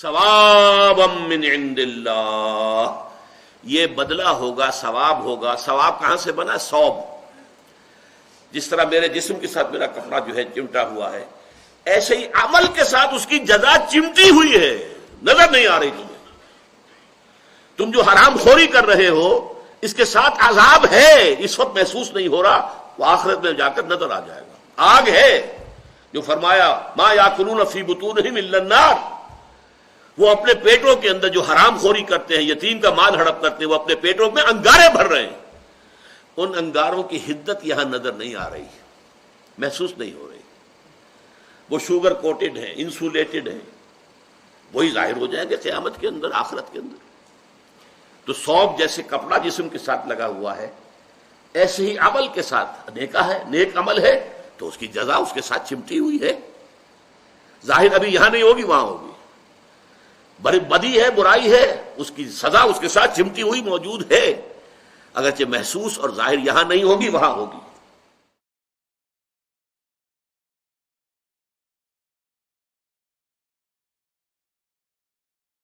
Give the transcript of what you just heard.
ثوابا من عند اللہ، یہ بدلہ ہوگا، ثواب ہوگا۔ ثواب کہاں سے بنا؟ ثوب۔ جس طرح میرے جسم کے ساتھ میرا کپڑا جو ہے چمٹا ہوا ہے، ایسے ہی عمل کے ساتھ اس کی جزا چمٹی ہوئی ہے، نظر نہیں آ رہی تمہیں۔ تم جو حرام خوری کر رہے ہو اس کے ساتھ عذاب ہے، اس وقت محسوس نہیں ہو رہا، وہ آخرت میں جا کر نظر آ جائے گا۔ آگ ہے، جو فرمایا ما یاکلون فی بطونہم الا النار، وہ اپنے پیٹوں کے اندر جو حرام خوری کرتے ہیں، یتیم کا مال ہڑپ کرتے ہیں، وہ اپنے پیٹوں میں انگارے بھر رہے ہیں۔ ان انگاروں کی حدت یہاں نظر نہیں آ رہی، محسوس نہیں ہو رہی۔ وہ شوگر کوٹڈ ہیں، انسولیٹڈ ہیں، وہی ظاہر ہو جائیں گے قیامت کے اندر، آخرت کے اندر۔ تو ثوب جیسے کپڑا جسم کے ساتھ لگا ہوا ہے، ایسے ہی عمل کے ساتھ نیکا ہے، نیک عمل ہے تو اس کی جزا اس کے ساتھ چمٹی ہوئی ہے، ظاہر ابھی یہاں نہیں ہوگی، وہاں ہوگی۔ بدی ہے، برائی ہے، اس کی سزا اس کے ساتھ چمٹی ہوئی موجود ہے، اگرچہ محسوس اور ظاہر یہاں نہیں ہوگی، وہاں ہوگی۔